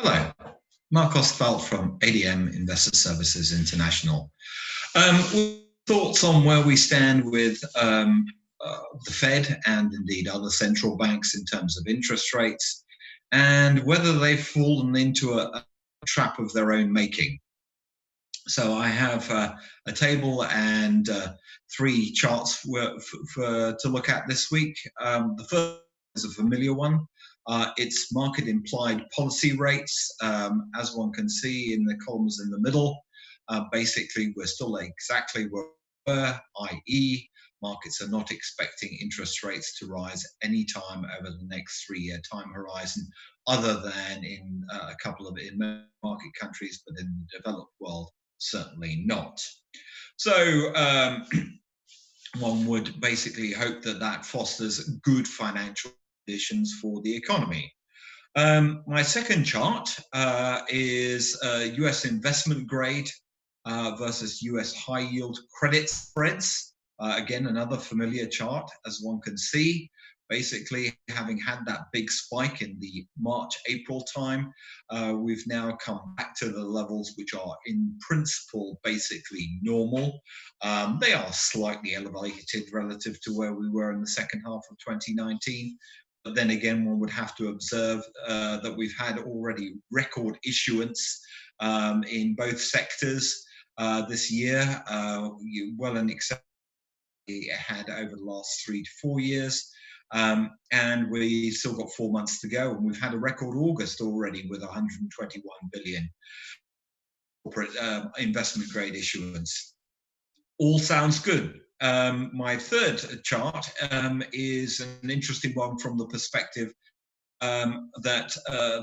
Hello, Marc from ADM Investor Services International. Thoughts on where we stand with the Fed and indeed other central banks in terms of interest rates, and whether they've fallen into a trap of their own making. So I have a table and three charts to look at this week. The first is a familiar one. It's market implied policy rates. As one can see in the columns in the middle, basically we're still exactly where we were, i.e. markets are not expecting interest rates to rise any time over the next 3-year time horizon, other than in a couple of emerging market countries, but in the developed world, certainly not. So one would basically hope that that fosters good financial conditions for the economy. My second chart is US investment grade versus US high yield credit spreads. Again, another familiar chart, as one can see. Basically, having had that big spike in the March-April time, we've now come back to the levels which are in principle basically normal. They are slightly elevated relative to where we were in the second half of 2019. But then again, one would have to observe that we've had already record issuance in both sectors this year, well in excess we had over the last 3 to 4 years. And we still got 4 months to go, and we've had a record August already with 121 billion corporate investment grade issuance. All sounds good. My third chart is an interesting one from the perspective that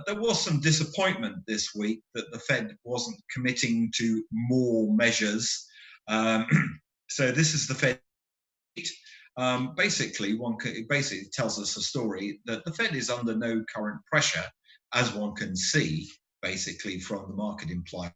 there was some disappointment this week that the Fed wasn't committing to more measures. So this is the Fed. Basically, it basically tells us a story that the Fed is under no current pressure, as one can see, basically from the market implied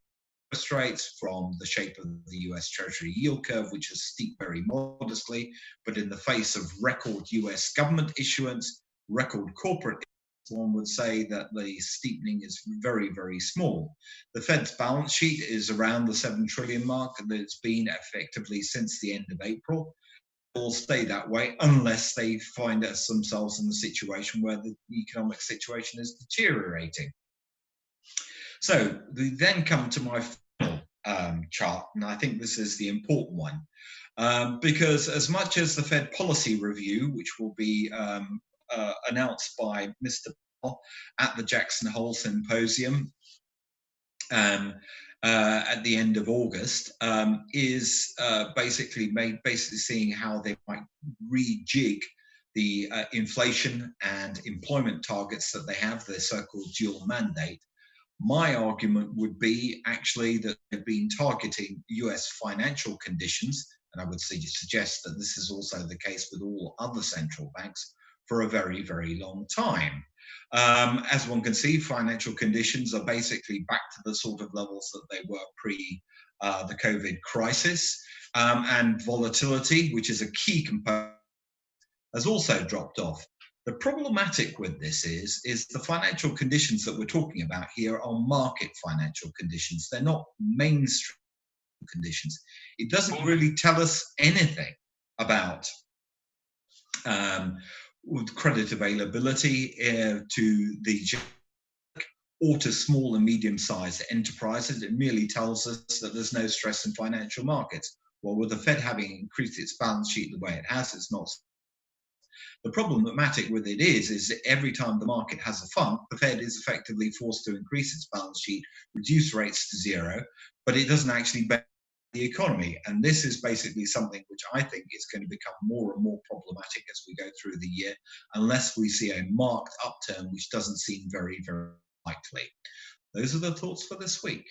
interest rates, from the shape of the US Treasury yield curve, which has steeped very modestly, but in the face of record US government issuance, record corporate, one would say that the steepening is very, very small. The Fed's balance sheet is around the 7 trillion mark that it's been effectively since the end of April. Will stay that way unless they find themselves in a situation where the economic situation is deteriorating. So we then come to my final chart, and I think this is the important one, because as much as the Fed policy review, which will be announced by Mr. Powell at the Jackson Hole Symposium at the end of August, is basically seeing how they might rejig the inflation and employment targets that they have, their so-called dual mandate. My argument would be actually that they've been targeting US financial conditions, and I would suggest that this is also the case with all other central banks, for a very, very long time. As one can see, financial conditions are basically back to the sort of levels that they were pre the COVID crisis, and volatility, which is a key component, has also dropped off. The problematic with this is the financial conditions that we're talking about here are market financial conditions. They're not mainstream conditions. It doesn't really tell us anything about credit availability to the or to small and medium-sized enterprises. It merely tells us that there's no stress in financial markets. Well, with the Fed having increased its balance sheet the way it has, it's not. The problematic with it is that every time the market has a funk, the Fed is effectively forced to increase its balance sheet, reduce rates to zero, but it doesn't actually benefit the economy. And this is basically something which I think is going to become more and more problematic as we go through the year, unless we see a marked upturn, which doesn't seem very, very likely. Those are the thoughts for this week.